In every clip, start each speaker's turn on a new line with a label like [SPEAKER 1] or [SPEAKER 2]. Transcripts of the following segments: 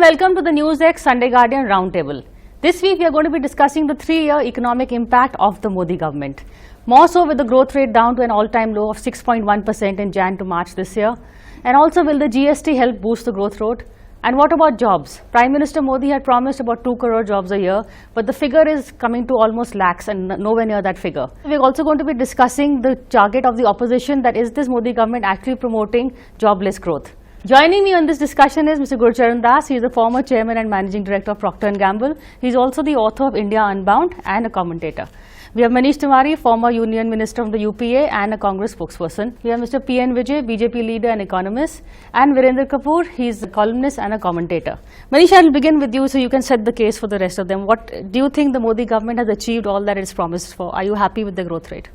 [SPEAKER 1] welcome to the NewsX Sunday Guardian Roundtable. This week we are going to be discussing the 3-year economic impact of the Modi government. More so with the growth rate down to an all-time low of 6.1% in Jan to March this year. And also, will the GST help boost the growth rate? And what about jobs? Prime Minister Modi had promised about 2 crore jobs a year, but the figure is coming to almost lakhs and nowhere near that figure. We're also going to be discussing the target of the opposition, that is this Modi government actually promoting jobless growth. Joining me on this discussion is Mr. Gurcharan. He is the former chairman and managing director of Procter & Gamble. He is also the author of India Unbound and a commentator. We have Manish, Tewari, former union minister from the UPA and a Congress spokesperson. We have Mr. Vijay, BJP leader and economist, and Virendra Kapoor. He is a columnist and a commentator. Manish, I will begin with you so you can set the case for the rest of them. What do you think the Modi government has achieved all that it is promised for? Are you happy with the growth rate?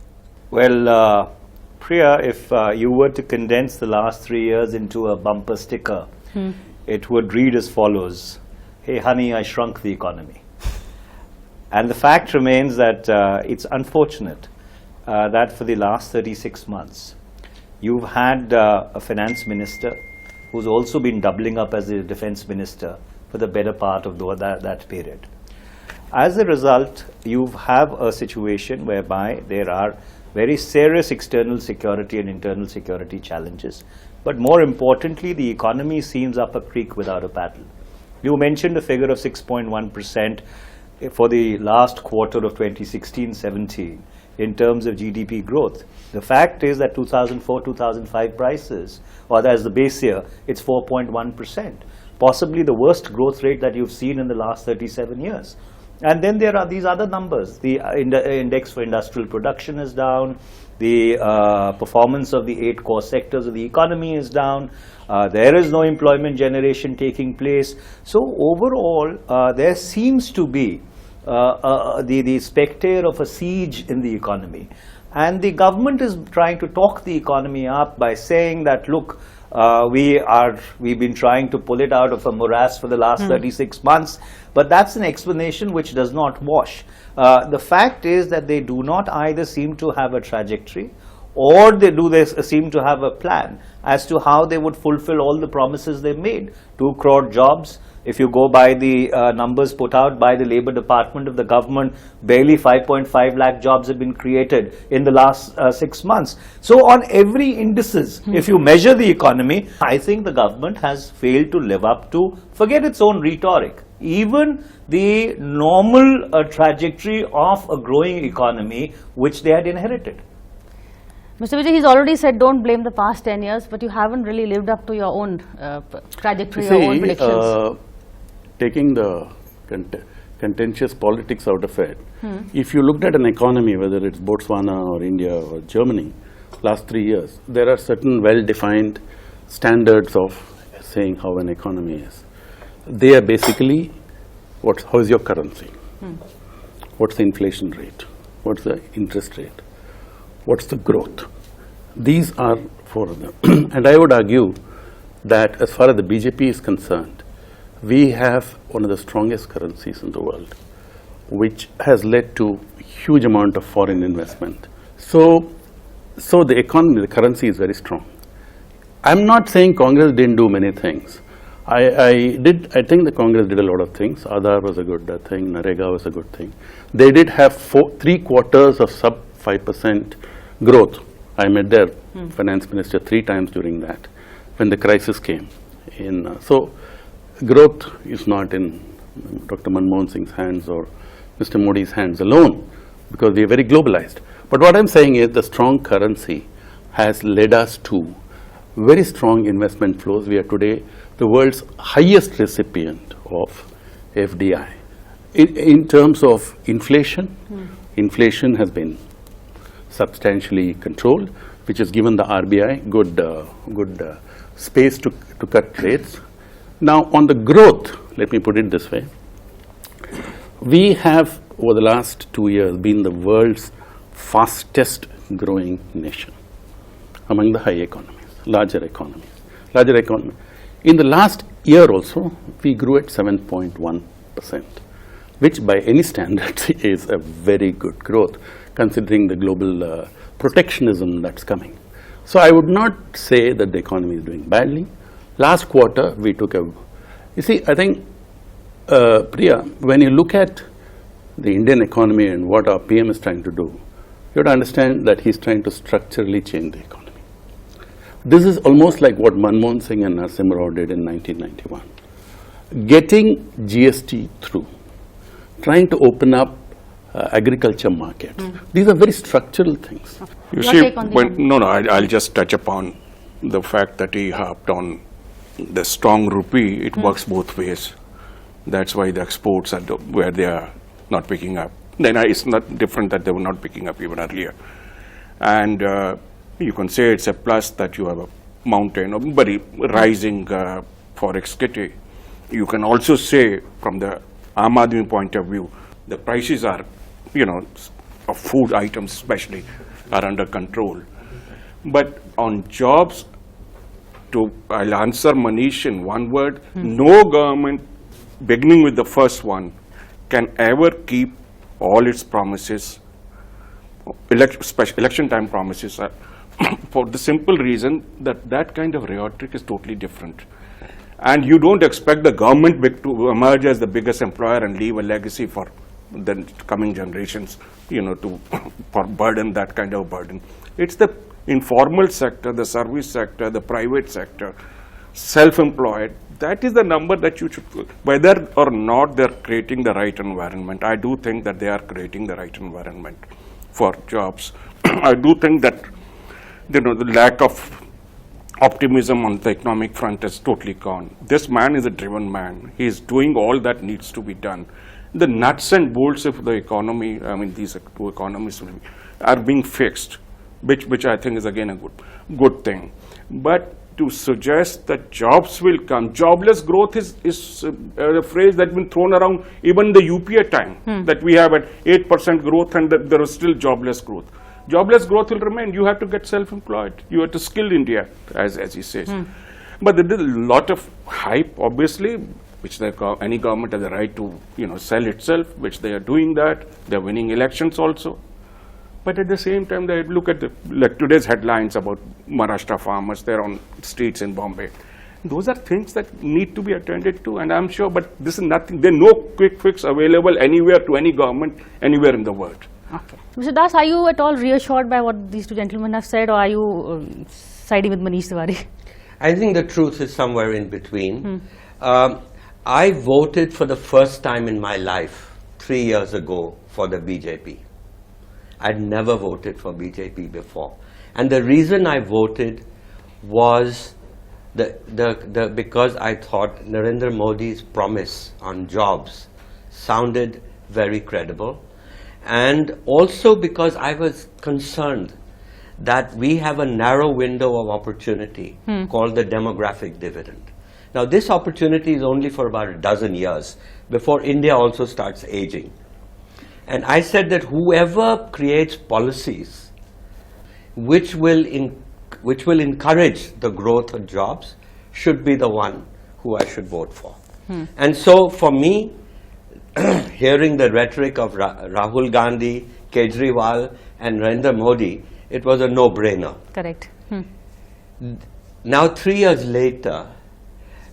[SPEAKER 2] Well, Priya, if you were to condense the last 3 years into a bumper sticker, it would read as follows: "Hey honey, I shrunk the economy." And the fact remains that it's unfortunate that for the last 36 months, you've had a finance minister who's also been doubling up as a defense minister for the better part of that period. As a result, you have a situation whereby there are very serious external security and internal security challenges. But more importantly, the economy seems up a creek without a paddle. You mentioned a figure of 6.1% for the last quarter of 2016-17 in terms of GDP growth. The fact is that 2004-2005 prices, or as the base year, it's 4.1%, possibly the worst growth rate that you've seen in the last 37 years. And then there are these other numbers. The index for industrial production is down. The performance of the 8 core sectors of the economy is down. There is no employment generation taking place. So overall, there seems to be the specter of a siege in the economy. And the government is trying to talk the economy up by saying that, look, we've been trying to pull it out of a morass for the last 36 months, but that's an explanation which does not wash. The fact is that they do not either seem to have a trajectory, or they seem to have a plan as to how they would fulfill all the promises they've made. 2 crore jobs. If you go by the numbers put out by the Labour Department of the government, barely 5.5 lakh jobs have been created in the last 6 months. So on every indices, if you measure the economy, I think the government has failed to live up to, forget its own rhetoric, even the normal trajectory of a growing economy which they had inherited.
[SPEAKER 1] Mr. Vijay, he's already said don't blame the past 10 years, but you haven't really lived up to your own trajectory, your own predictions.
[SPEAKER 3] Taking the contentious politics out of it, if you looked at an economy, whether it's Botswana or India or Germany, last 3 years, there are certain well-defined standards of saying how an economy is. They are basically, how is your currency? What's the inflation rate? What's the interest rate? What's the growth? These are 4 of them. And I would argue that as far as the BJP is concerned, we have one of the strongest currencies in the world, which has led to huge amount of foreign investment. So the economy, the currency is very strong. I'm not saying Congress didn't do many things. I think the Congress did a lot of things. Aadhaar was a good thing. Narega was a good thing. They did have 3 quarters of sub 5% growth. I met their finance minister 3 times during that, when the crisis came in. So growth is not in Dr. Manmohan Singh's hands or Mr. Modi's hands alone, because we are very globalized. But what I'm saying is the strong currency has led us to very strong investment flows. We are today the world's highest recipient of FDI. In terms of inflation, inflation has been substantially controlled, which has given the RBI good space to cut rates. Now on the growth, let me put it this way, we have over the last 2 years been the world's fastest growing nation among the high economies, larger economies. In the last year also, we grew at 7.1%, which by any standards is a very good growth, considering the global protectionism that's coming. So I would not say that the economy is doing badly. Last quarter, we took a You see, I think, Priya, when you look at the Indian economy and what our PM is trying to do, you have to understand that he's trying to structurally change the economy. This is almost like what Manmohan Singh and Narasimha Rao did in 1991. Getting GST through, trying to open up agriculture markets. These are very structural things.
[SPEAKER 4] You
[SPEAKER 1] Your
[SPEAKER 4] see,
[SPEAKER 1] take on the
[SPEAKER 4] I'll just touch upon the fact that he harped on the strong rupee. It works both ways. That's why the exports are where they are not picking up. Then it's not different that they were not picking up even earlier. And you can say it's a plus that you have a mountain of very rising forex kitty. You can also say from the Aam Aadmi point of view, the prices are, of food items especially, are under control. But on jobs, I'll answer Manish in one word, no government, beginning with the first one, can ever keep all its promises, election time promises, for the simple reason that that kind of rhetoric is totally different. And you don't expect the government to emerge as the biggest employer and leave a legacy for the coming generations, for burden, that kind of burden. It's the informal sector, the service sector, the private sector, self-employed. That is the number that you should, whether or not they're creating the right environment. I do think that they are creating the right environment for jobs. I do think that, the lack of optimism on the economic front is totally gone. This man is a driven man. He is doing all that needs to be done. The nuts and bolts of the economy, these two economists are being fixed, which I think is again a good thing. But to suggest that jobs will come, jobless growth is a phrase that's been thrown around even the UPA time, that we have at 8% growth and that there is still jobless growth. Jobless growth will remain. You have to get self-employed. You have to skill India, as he says. But there is a lot of hype, obviously, which any government has the right to, sell itself, which they are doing that. They are winning elections also. But at the same time, they look at like today's headlines about Maharashtra farmers. They're on streets in Bombay. Those are things that need to be attended to, and I'm sure. But this is nothing. There's no quick fix available anywhere to any government anywhere in the world.
[SPEAKER 1] Okay. Mr. Das, are you at all reassured by what these two gentlemen have said, or are you siding with Manish Tewari?
[SPEAKER 5] I think the truth is somewhere in between. I voted for the first time in my life 3 years ago for the BJP. I'd never voted for BJP before. And the reason I voted was because I thought Narendra Modi's promise on jobs sounded very credible. And also because I was concerned that we have a narrow window of opportunity called the demographic dividend. Now this opportunity is only for about a dozen years before India also starts aging. And I said that whoever creates policies which will encourage the growth of jobs should be the one who I should vote for. And so for me, hearing the rhetoric of Rahul Gandhi, Kejriwal and Narendra Modi, it was a no-brainer.
[SPEAKER 1] Correct.
[SPEAKER 5] Now 3 years later,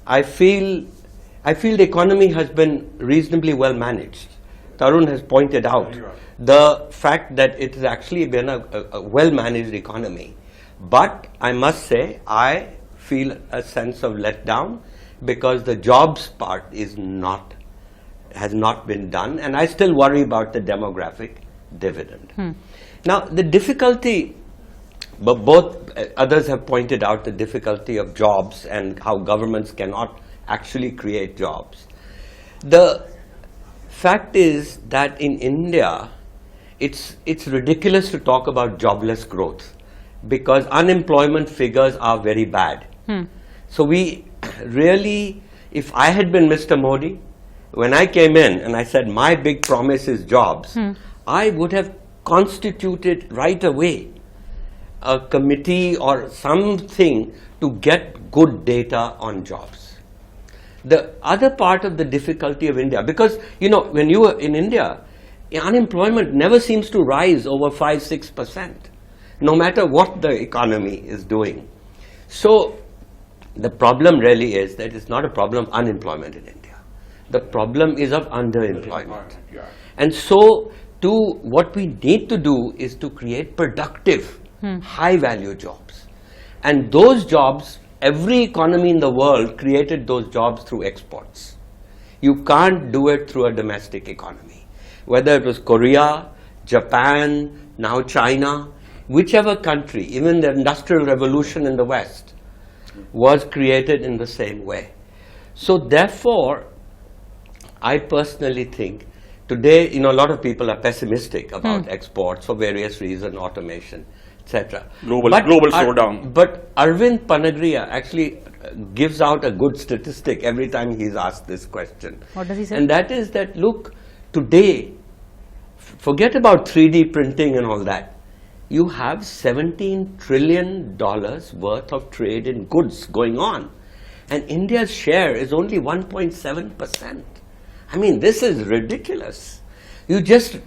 [SPEAKER 5] I feel the economy has been reasonably well managed. Tarun has pointed out the fact that it has actually been a well-managed economy. But I must say, I feel a sense of letdown because the jobs part has not been done, and I still worry about the demographic dividend. Now, the difficulty, but both others have pointed out the difficulty of jobs and how governments cannot actually create jobs. The fact is that in India, it's ridiculous to talk about jobless growth because unemployment figures are very bad. So we really, if I had been Mr. Modi, when I came in and I said my big promise is jobs, I would have constituted right away a committee or something to get good data on jobs. The other part of the difficulty of India, because when you are in India, unemployment never seems to rise over 5-6%, no matter what the economy is doing. So the problem really is that it's not a problem of unemployment in India. The problem is of underemployment. And so, what we need to do is to create productive, high-value jobs. And those jobs, every economy in the world created those jobs through exports. You can't do it through a domestic economy. Whether it was Korea, Japan, now China, whichever country, even the Industrial Revolution in the West, was created in the same way. So therefore, I personally think today, a lot of people are pessimistic about exports for various reasons, automation, etc.
[SPEAKER 4] Global slowdown.
[SPEAKER 5] But Arvind Panagriya actually gives out a good statistic every time he's asked this question.
[SPEAKER 1] What does he say?
[SPEAKER 5] And that is that, look, today, forget about 3D printing and all that. You have $17 trillion worth of trade in goods going on. And India's share is only 1.7%. I mean, this is ridiculous. You just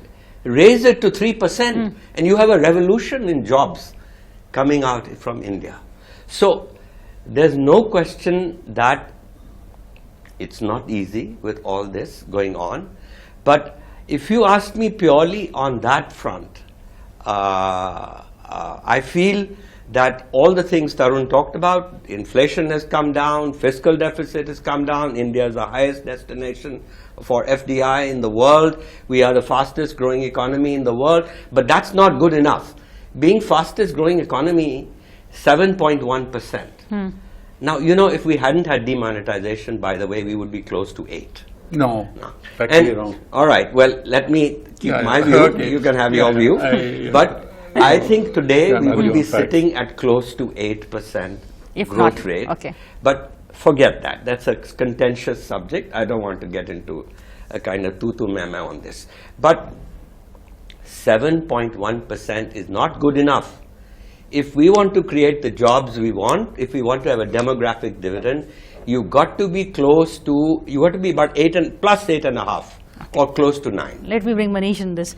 [SPEAKER 5] raise it to 3% and you have a revolution in jobs coming out from India. So, there's no question that it's not easy with all this going on. But if you ask me purely on that front, I feel that all the things Tarun talked about, inflation has come down, fiscal deficit has come down, India is the highest destination for FDI in the world, we are the fastest growing economy in the world, but that's not good enough. Being fastest growing economy, 7.1%. Now, if we hadn't had demonetization, by the way, we would be close to 8.
[SPEAKER 3] No, factually wrong.
[SPEAKER 5] All right, well, let me keep my view,
[SPEAKER 3] okay.
[SPEAKER 5] You can have your view, but I think today we would be sitting at close to 8%
[SPEAKER 1] If
[SPEAKER 5] growth
[SPEAKER 1] not,
[SPEAKER 5] rate.
[SPEAKER 1] okay.
[SPEAKER 5] But forget that. That's a contentious subject. I don't want to get into a kind of tutu-meme on this. But 7.1% is not good enough. If we want to create the jobs we want, if we want to have a demographic dividend, you've got to be close to, you have to be about plus 8.5 or close to 9.
[SPEAKER 1] Let me bring Manish in this.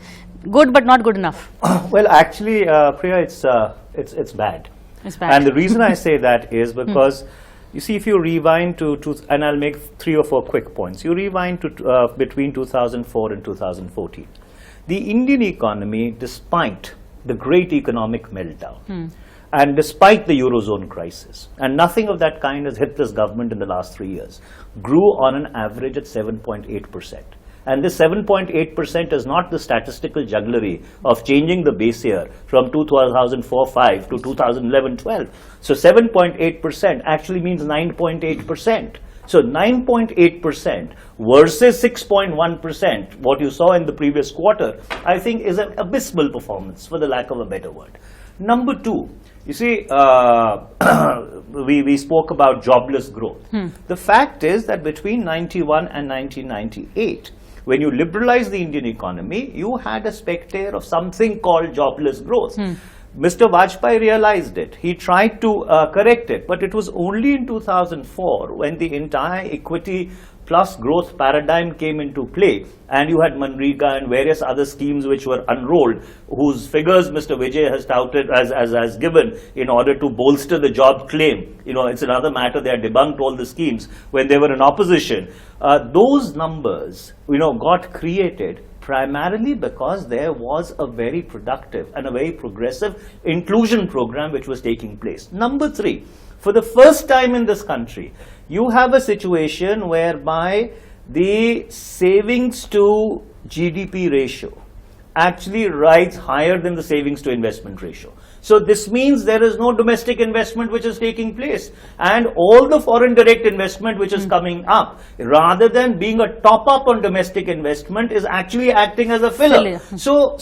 [SPEAKER 1] Good but not good enough.
[SPEAKER 2] Well, actually, Priya, it's bad.
[SPEAKER 1] It's bad.
[SPEAKER 2] And the reason I say that is because, you see, if you rewind to and I'll make 3 or 4 quick points. You rewind to between 2004 and 2014. The Indian economy, despite the great economic meltdown, and despite the Eurozone crisis, and nothing of that kind has hit this government in the last 3 years, grew on an average at 7.8%. And this 7.8% is not the statistical jugglery of changing the base year from 2004-05 to 2011-12. So 7.8% actually means 9.8%. So 9.8% versus 6.1%, what you saw in the previous quarter, I think is an abysmal performance, for the lack of a better word. Number 2, you see, we spoke about jobless growth. The fact is that between 91 and 1998, when you liberalized the Indian economy, you had a specter of something called jobless growth. Mr. Vajpayee realized it. He tried to correct it, but it was only in 2004 when the entire equity plus growth paradigm came into play, and you had Manrega and various other schemes which were unrolled, whose figures Mr. Vijay has touted as given in order to bolster the job claim. It's another matter, they had debunked all the schemes when they were in opposition. Those numbers, got created primarily because there was a very productive and a very progressive inclusion program which was taking place. Number 3, for the first time in this country, you have a situation whereby the savings to GDP ratio actually rises higher than the savings to investment ratio. So this means there is no domestic investment which is taking place, and all the foreign direct investment which is coming up, rather than being a top up on domestic investment, is actually acting as a filler. So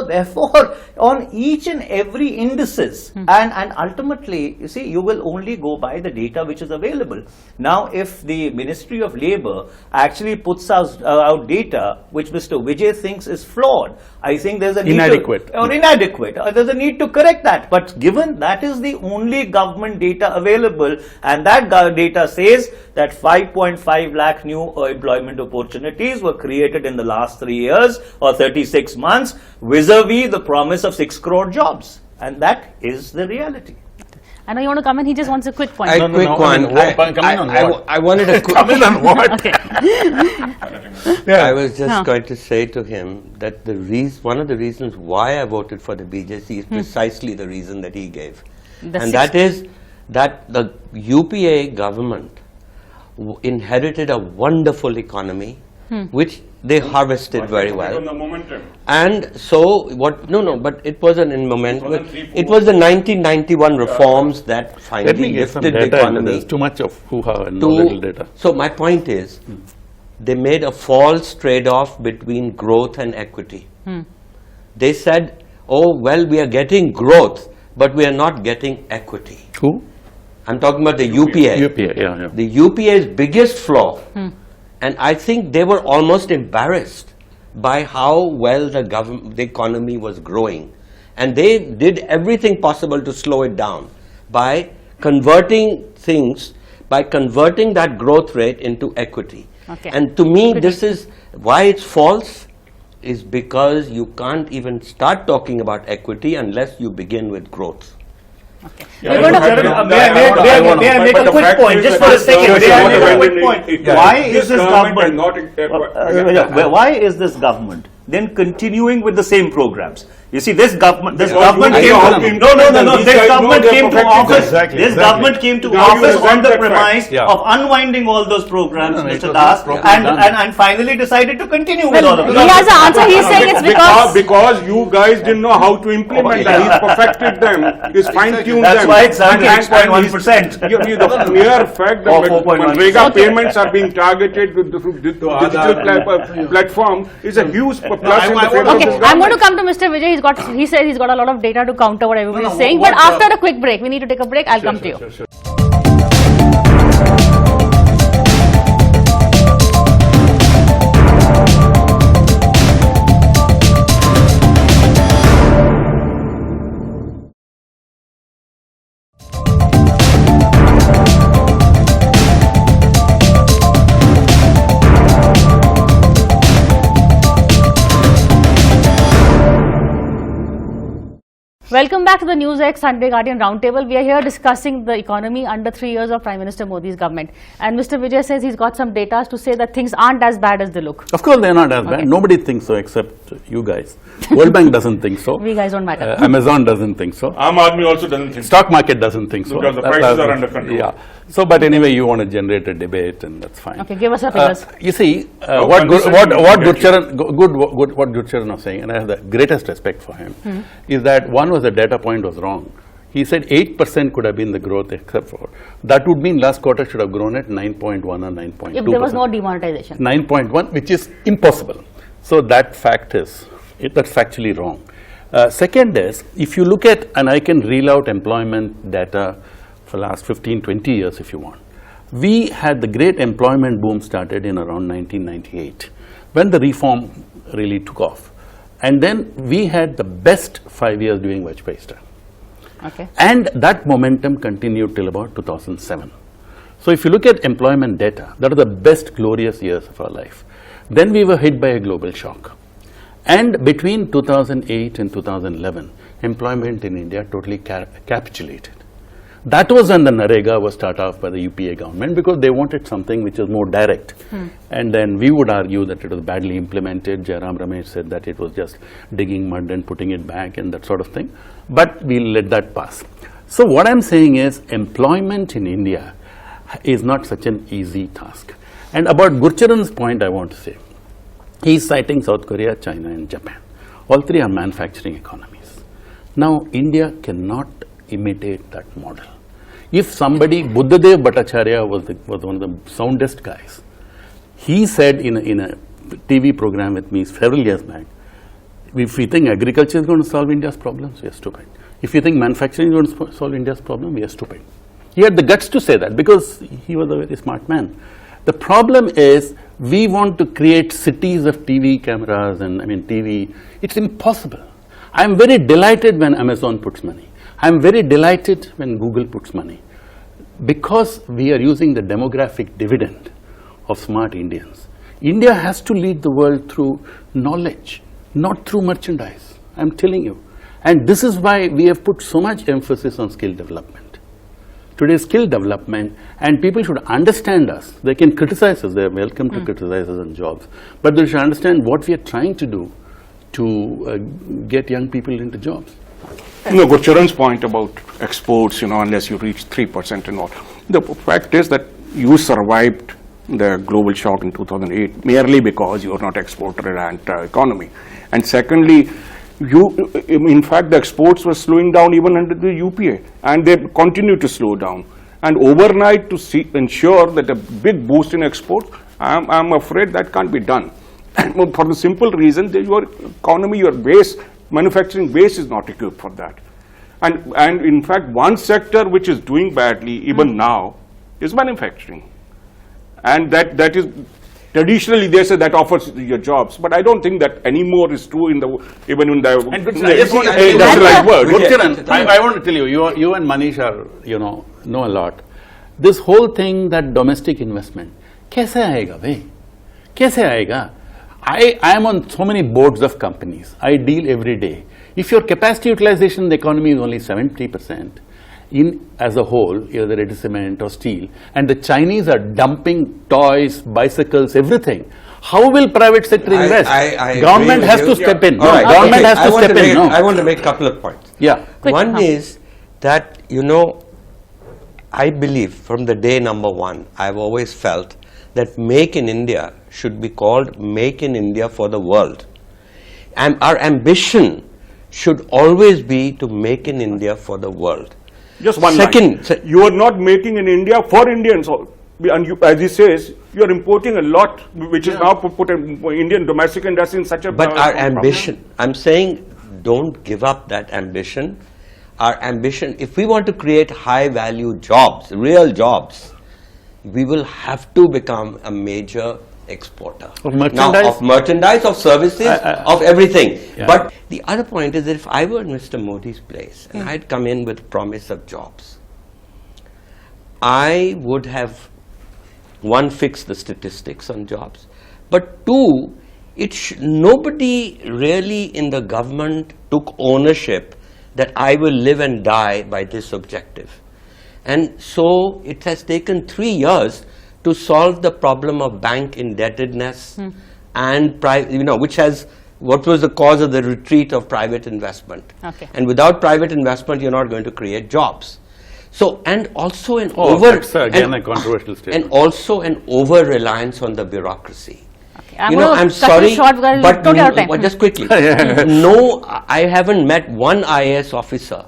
[SPEAKER 2] therefore, on each and every indices, and ultimately, you see, you will only go by the data which is available. Now, if the Ministry of Labour actually puts out data which Mr. Vijay thinks is flawed, I think there's a need
[SPEAKER 3] inadequate.
[SPEAKER 2] There's a need to correct that. But given that is the only government data available, and that data says that 5.5 lakh new employment opportunities were created in the last 3 years or 36 months vis-a-vis the promise of 6 crore jobs. And that is the reality.
[SPEAKER 1] I know you want to come in. He just wants a quick point.
[SPEAKER 5] Quick one. I wanted a quick
[SPEAKER 3] Come in on what?
[SPEAKER 1] Okay.
[SPEAKER 5] I was just going to say to him that one of the reasons why I voted for the BJP is precisely the reason that he gave. That is that the UPA government inherited a wonderful economy, which they harvested very well. And so, but it wasn't in momentum. It was the 1991 reforms that finally lifted the economy.
[SPEAKER 3] There's too much of hoo-ha and no little data.
[SPEAKER 5] So my point is, they made a false trade-off between growth and equity. They said, oh, well, we are getting growth, but we are not getting equity.
[SPEAKER 3] Who?
[SPEAKER 5] I'm talking about the UPA.
[SPEAKER 3] UPA, yeah.
[SPEAKER 5] The UPA's biggest flaw, and I think they were almost embarrassed by how well the economy was growing. And they did everything possible to slow it down by converting that growth rate into equity.
[SPEAKER 1] Okay.
[SPEAKER 5] And to me, this is why it's false, is because you can't even start talking about equity unless you begin with growth.
[SPEAKER 1] Okay.
[SPEAKER 2] May I make a quick point, just for a second? May I make a quick point? Why is this government? Why is this government then continuing with the same programs? You see, this government came to office. This government came to office on the premise of unwinding all those programs, Mr. Das, and finally decided to continue with all of them.
[SPEAKER 1] He has an answer. He's saying it's
[SPEAKER 4] because you guys didn't know how to implement them. He's perfected them. He's fine-tuned them.
[SPEAKER 2] That's why it's 6.1%.
[SPEAKER 4] The mere fact that Manrega payments are being targeted through digital platform is a huge plus in the favor of this government.
[SPEAKER 1] I'm going to come to Mr. Vijay. He says he's got a lot of data to counter what everybody is saying. But after a quick break, we need to take a break. I'll come to you. Welcome back to the NewsX Sunday Guardian Roundtable. We are here discussing the economy under 3 years of Prime Minister Modi's government. And Mr. Vijay says he's got some data to say that things aren't as bad as they look.
[SPEAKER 3] Of course they're not as bad. Nobody thinks so except you guys. World Bank doesn't think so.
[SPEAKER 1] We guys don't matter.
[SPEAKER 3] Amazon doesn't think so.
[SPEAKER 4] Aam Aadmi also doesn't think so.
[SPEAKER 3] Stock market doesn't think so.
[SPEAKER 4] Because the prices are under control.
[SPEAKER 3] Yeah. So, but anyway, you want to generate a debate, and that's fine.
[SPEAKER 1] Okay, give us your figures.
[SPEAKER 3] You see, what Gurcharan was saying, and I have the greatest respect for him, is that one was the data point was wrong. He said 8% could have been the growth, except for that would mean last quarter should have grown at 9.1 or 9.2%.
[SPEAKER 1] If there was no demonetization.
[SPEAKER 3] 9.1, which is impossible. So that fact is that's factually wrong. Second is, if you look at, and I can reel out employment data for the last 15, 20 years if you want. We had the great employment boom started in around 1998 when the reform really took off. And then we had the best 5 years during Vijay.
[SPEAKER 1] Okay.
[SPEAKER 3] And that momentum continued till about 2007. So if you look at employment data, that are the best glorious years of our life. Then we were hit by a global shock. And between 2008 and 2011, employment in India totally capitulated. That was when the Narendra was started off by the UPA government because they wanted something which was more direct. And then we would argue that it was badly implemented. Jairam Ramesh said that it was just digging mud and putting it back and that sort of thing. But we'll let that pass. So what I'm saying is employment in India is not such an easy task. And about Gurcharan's point I want to say, he's citing South Korea, China and Japan. All three are manufacturing economies. Now India cannot imitate that model. If somebody, Buddhadev Bhattacharya was one of the soundest guys. He said in a TV program with me several years back, if we think agriculture is going to solve India's problems, we are stupid. If you think manufacturing is going to solve India's problem, we are stupid. He had the guts to say that because he was a very smart man. The problem is we want to create cities of TV cameras and TV. It's impossible. I'm very delighted when Amazon puts money. I'm very delighted when Google puts money because we are using the demographic dividend of smart Indians. India has to lead the world through knowledge, not through merchandise. I'm telling you. And this is why we have put so much emphasis on skill development. today is skill development, and people should understand us. They can criticize us, they are welcome to criticize us on jobs, but they should understand what we are trying to do to get young people into jobs.
[SPEAKER 4] Gurcharan's point about exports, unless you reach 3% and all. The fact is that you survived the global shock in 2008 merely because you are not exporter-reliant economy. And secondly, in fact, the exports were slowing down even under the UPA, and they continue to slow down. And overnight, to ensure that a big boost in exports, I'm afraid that can't be done. For the simple reason that your economy, your base, manufacturing base is not equipped for that. And in fact, one sector which is doing badly even now is manufacturing. And that is, traditionally they say that offers your jobs, but I don't think that anymore is true even in the industrialized world.
[SPEAKER 3] Gurcharan, I want to tell you, you and Manish are, know a lot. This whole thing that domestic investment, kaise aayega bhai? Kaise aayega? I am on so many boards of companies. I deal every day. If your capacity utilization in the economy is only 70%, as a whole, either it is cement or steel, and the Chinese are dumping toys, bicycles, everything, how will private sector invest? Government has to step in.
[SPEAKER 5] Right.
[SPEAKER 3] Government has to step in.
[SPEAKER 5] I want to make a couple of points.
[SPEAKER 3] Yeah.
[SPEAKER 5] One is that, I believe from the day number one, I've always felt that Make in India should be called Make in India for the world. And our ambition should always be to make in India for the world.
[SPEAKER 4] Just one line. You are not making in India for Indians. And you, as he says, you are importing a lot, which is now put Indian domestic industry in such a
[SPEAKER 5] But our ambition, I'm saying, don't give up that ambition. Our ambition, if we want to create high-value jobs, real jobs, we will have to become a major exporter.
[SPEAKER 3] Of merchandise?
[SPEAKER 5] Now, of merchandise, of services, of everything. Yeah. But the other point is that if I were in Mr. Modi's place and I'd come in with promise of jobs, I would have, one, fixed the statistics on jobs, but two, nobody really in the government took ownership that I will live and die by this objective. And so it has taken 3 years to solve the problem of bank indebtedness and what was the cause of the retreat of private investment.
[SPEAKER 1] Okay.
[SPEAKER 5] And without private investment, you're not going to create jobs. So, and also an
[SPEAKER 3] a controversial statement.
[SPEAKER 5] And also an over-reliance on the bureaucracy.
[SPEAKER 1] Okay.
[SPEAKER 5] I'm sorry, but just quickly. No, I haven't met one IAS officer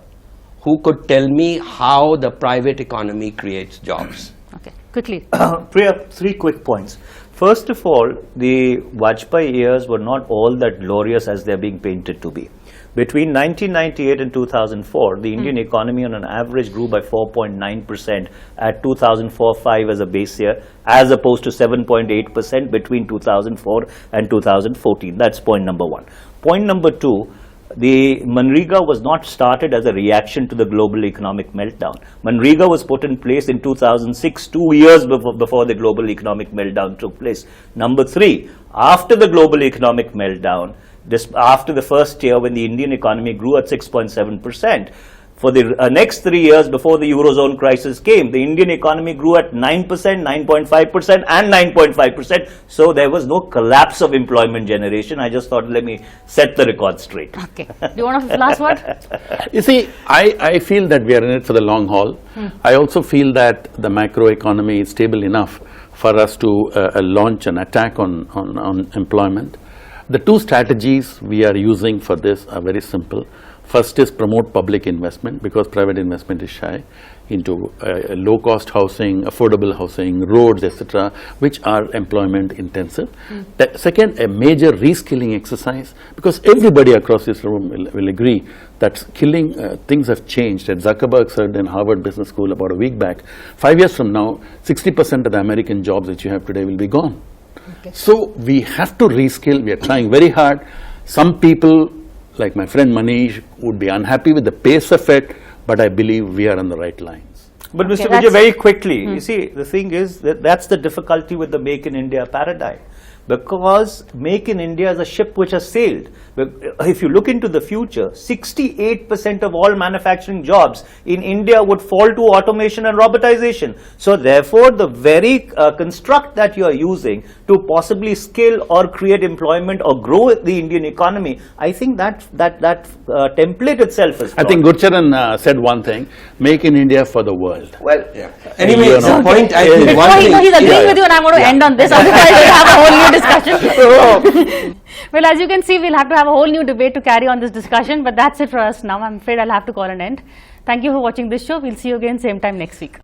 [SPEAKER 5] who could tell me how the private economy creates jobs.
[SPEAKER 1] Okay, quickly.
[SPEAKER 2] Priya, 3 quick points. First of all, the Vajpayee years were not all that glorious as they're being painted to be. Between 1998 and 2004, the Indian economy on an average grew by 4.9% at 2004-05 as a base year, as opposed to 7.8% between 2004 and 2014. That's point number 1. Point number 2, the Manrega was not started as a reaction to the global economic meltdown. Manrega was put in place in 2006, 2 years before the global economic meltdown took place. Number 3, after the global economic meltdown, after the first year when the Indian economy grew at 6.7%, for the next 3 years before the Eurozone crisis came, the Indian economy grew at 9%, 9.5% and 9.5%. So there was no collapse of employment generation. I just thought, let me set the record straight.
[SPEAKER 1] Okay. Do you want to last word?
[SPEAKER 3] You see, I feel that we are in it for the long haul. I also feel that the macroeconomy is stable enough for us to launch an attack on employment. The 2 strategies we are using for this are very simple. First is promote public investment, because private investment is shy, into low-cost housing, affordable housing, roads, etc., which are employment intensive. Second, a major reskilling exercise, because everybody across this room will agree that skilling, things have changed. And Zuckerberg said in Harvard Business School about a week back, 5 years from now, 60% of the American jobs that you have today will be gone. Okay. So we have to reskill. We are trying very hard. Some people, like my friend Manish, would be unhappy with the pace of it, but I believe we are on the right lines.
[SPEAKER 2] But Mr. Vijay, very quickly, you see, the thing is that that's the difficulty with the Make in India paradigm. because Make in India is a ship which has sailed. If you look into the future, 68% of all manufacturing jobs in India would fall to automation and robotization. So therefore, the very construct that you are using to possibly skill or create employment or grow the Indian economy, I think that template itself is flawed.
[SPEAKER 3] I think Gurcharan said one thing, make in India for the world.
[SPEAKER 5] Well, anyway, the point I think
[SPEAKER 1] Before
[SPEAKER 5] one
[SPEAKER 1] he's
[SPEAKER 5] thing.
[SPEAKER 1] agreeing with you, and I'm going to end on this, otherwise we'll have a whole new discussion. Well, as you can see, we'll have to have a whole new debate to carry on this discussion, but that's it for us now. I'm afraid I'll have to call an end. Thank you for watching this show. We'll see you again same time next week.